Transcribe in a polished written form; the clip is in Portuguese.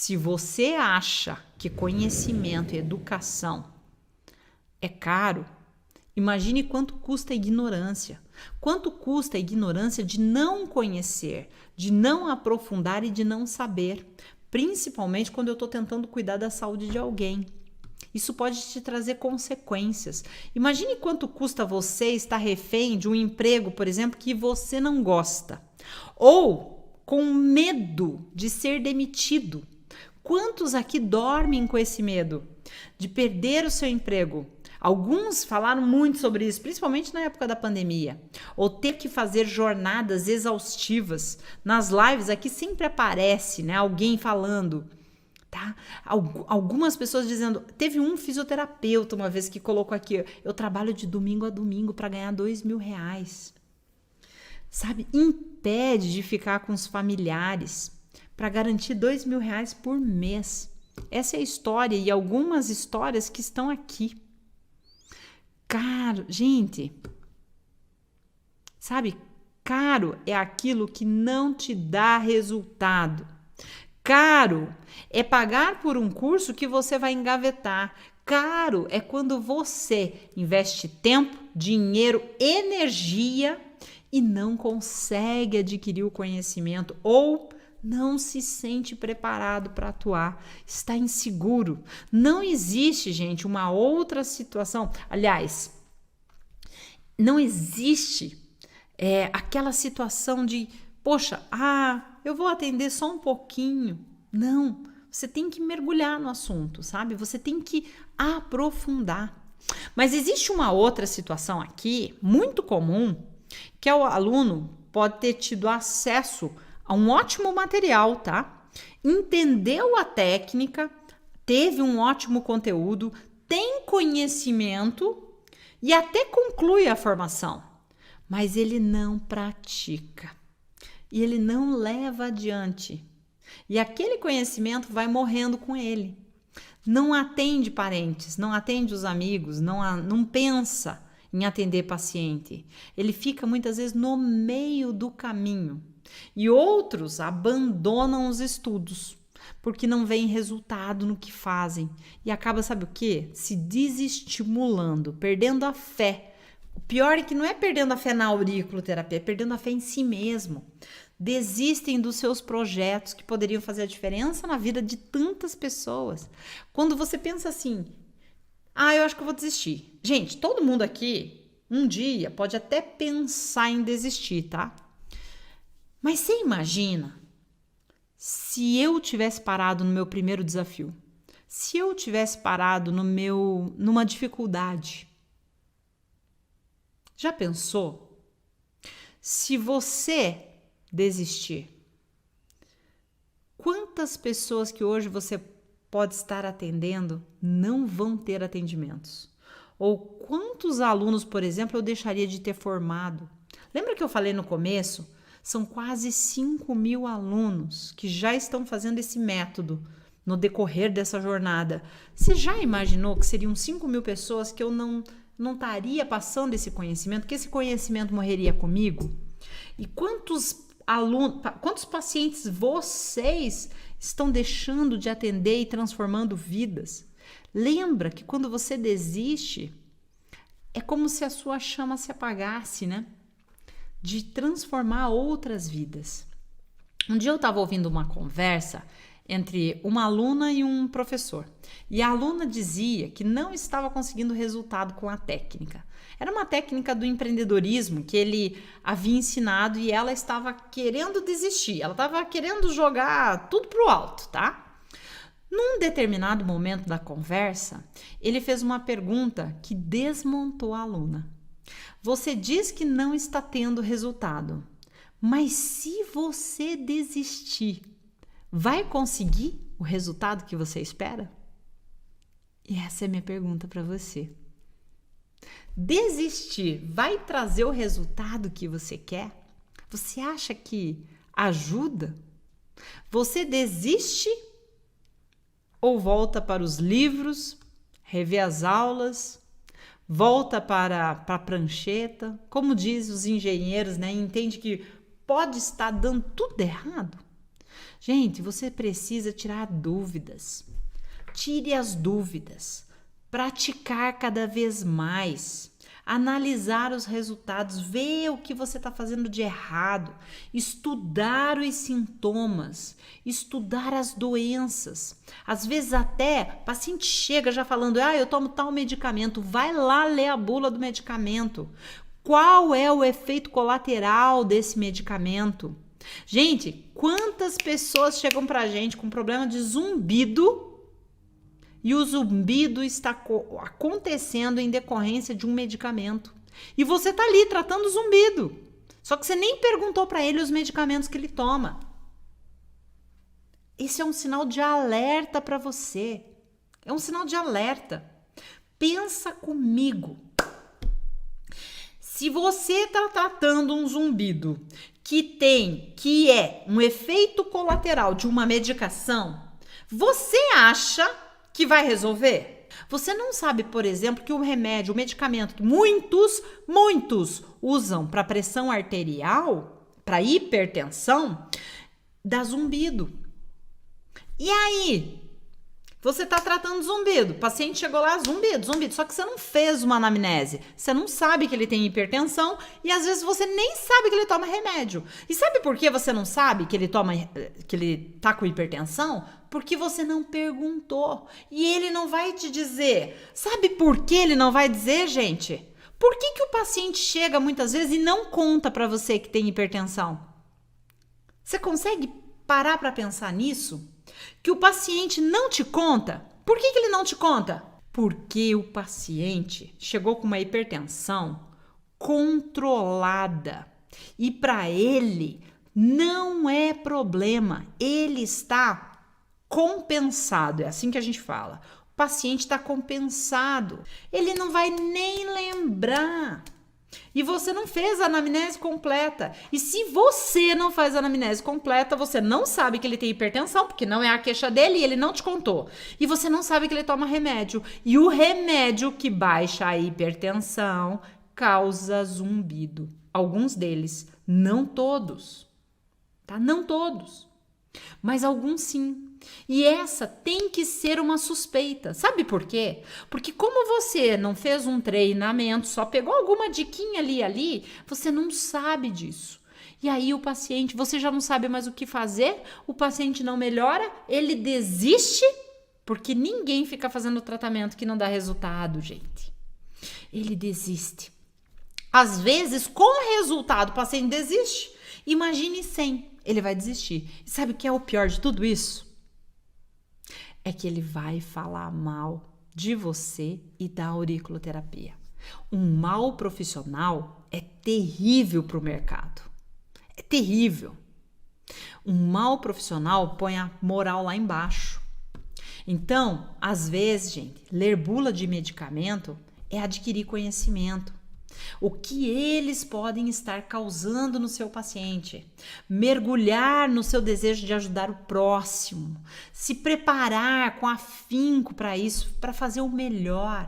Se você acha que conhecimento e educação é caro, imagine quanto custa a ignorância. Quanto custa a ignorância de não conhecer, de não aprofundar e de não saber, principalmente quando eu estou tentando cuidar da saúde de alguém. Isso pode te trazer consequências. Imagine quanto custa você estar refém de um emprego, por exemplo, que você não gosta, ou com medo de ser demitido. Quantos aqui dormem com esse medo de perder o seu emprego? Alguns falaram muito sobre isso, principalmente na época da pandemia. Ou ter que fazer jornadas exaustivas. Nas lives aqui sempre aparece, né, alguém falando, tá? Algumas pessoas dizendo... Teve um fisioterapeuta uma vez que colocou aqui: eu trabalho de domingo a domingo para ganhar R$2.000. Sabe? Impede de ficar com os familiares para garantir R$2.000 por mês. Essa é a história e algumas histórias que estão aqui. Caro, gente, sabe? Caro é aquilo que não te dá resultado. Caro é pagar por um curso que você vai engavetar. Caro é quando você investe tempo, dinheiro, energia e não consegue adquirir o conhecimento ou não se sente preparado para atuar, está inseguro. Não existe, gente, uma outra situação. Aliás, não existe aquela situação de, poxa, eu vou atender só um pouquinho. Não, você tem que mergulhar no assunto, sabe? Você tem que aprofundar. Mas existe uma outra situação aqui, muito comum, que é o aluno pode ter tido acesso a um ótimo material, tá? Entendeu a técnica, teve um ótimo conteúdo, tem conhecimento e até conclui a formação, mas ele não pratica e ele não leva adiante. E aquele conhecimento vai morrendo com ele. Não atende parentes, não atende os amigos, não pensa em atender paciente. Ele fica muitas vezes no meio do caminho. E outros abandonam os estudos porque não veem resultado no que fazem e acaba, sabe o quê? Se desestimulando, perdendo a fé. O pior é que não é perdendo a fé na auriculoterapia, é perdendo a fé em si mesmo. Desistem dos seus projetos que poderiam fazer a diferença na vida de tantas pessoas. Quando você pensa assim, eu acho que eu vou desistir. Gente, todo mundo aqui um dia pode até pensar em desistir, tá? Mas você imagina se eu tivesse parado no meu primeiro desafio, se eu tivesse parado numa dificuldade. Já pensou? Se você desistir, quantas pessoas que hoje você pode estar atendendo não vão ter atendimentos? Ou quantos alunos, por exemplo, eu deixaria de ter formado? Lembra que eu falei no começo? São quase 5.000 alunos que já estão fazendo esse método no decorrer dessa jornada. Você já imaginou que seriam 5.000 pessoas que eu não estaria passando esse conhecimento, que esse conhecimento morreria comigo? E quantos pacientes vocês estão deixando de atender e transformando vidas? Lembra que quando você desiste, é como se a sua chama se apagasse, né? De transformar outras vidas. Um dia eu estava ouvindo uma conversa entre uma aluna e um professor. E a aluna dizia que não estava conseguindo resultado com a técnica. Era uma técnica do empreendedorismo que ele havia ensinado e ela estava querendo desistir. Ela estava querendo jogar tudo pro alto, tá? Num determinado momento da conversa, ele fez uma pergunta que desmontou a aluna. Você diz que não está tendo resultado, mas se você desistir, vai conseguir o resultado que você espera? E essa é a minha pergunta para você. Desistir vai trazer o resultado que você quer? Você acha que ajuda? Você desiste ou volta para os livros, revê as aulas, volta para a prancheta, como diz os engenheiros, né? Entende que pode estar dando tudo errado? Gente, você precisa tirar dúvidas. Tire as dúvidas. Praticar cada vez mais. Analisar os resultados, ver o que você está fazendo de errado, estudar os sintomas, estudar as doenças. Às vezes até o paciente chega já falando, eu tomo tal medicamento, vai lá ler a bula do medicamento. Qual é o efeito colateral desse medicamento? Gente, quantas pessoas chegam pra gente com problema de zumbido e o zumbido está acontecendo em decorrência de um medicamento. E você tá ali tratando o zumbido. Só que você nem perguntou para ele os medicamentos que ele toma. Esse é um sinal de alerta para você. É um sinal de alerta. Pensa comigo. Se você está tratando um zumbido que é um efeito colateral de uma medicação, você acha que vai resolver? Você não sabe, por exemplo, que o remédio, o medicamento, muitos usam para pressão arterial, para hipertensão, dá zumbido. E aí? Você está tratando zumbido, o paciente chegou lá, zumbido, só que você não fez uma anamnese, você não sabe que ele tem hipertensão e às vezes você nem sabe que ele toma remédio. E sabe por que você não sabe que ele tá com hipertensão? Porque você não perguntou e ele não vai te dizer. Sabe por que ele não vai dizer, gente? Por que o paciente chega muitas vezes e não conta para você que tem hipertensão? Você consegue parar para pensar nisso? Que o paciente não te conta. Por que ele não te conta? Porque o paciente chegou com uma hipertensão controlada e para ele não é problema, ele está compensado, é assim que a gente fala. O paciente está compensado, ele não vai nem lembrar. E você não fez a anamnese completa. E se você não faz a anamnese completa, você não sabe que ele tem hipertensão, porque não é a queixa dele e ele não te contou. E você não sabe que ele toma remédio. E o remédio que baixa a hipertensão causa zumbido. Alguns deles, não todos. Tá? Não todos. Mas alguns sim. E essa tem que ser uma suspeita. Sabe por quê? Porque como você não fez um treinamento, só pegou alguma diquinha ali, você não sabe disso. E aí o paciente, você já não sabe mais o que fazer, o paciente não melhora, ele desiste, porque ninguém fica fazendo tratamento que não dá resultado, gente. Ele desiste. Às vezes, com resultado, o paciente desiste. Imagine sem, ele vai desistir. E sabe o que é o pior de tudo isso? É que ele vai falar mal de você e da auriculoterapia. Um mau profissional é terrível para o mercado. É terrível. Um mau profissional põe a moral lá embaixo. Então, às vezes, gente, ler bula de medicamento é adquirir conhecimento. O que eles podem estar causando no seu paciente, mergulhar no seu desejo de ajudar o próximo, se preparar com afinco para isso, para fazer o melhor.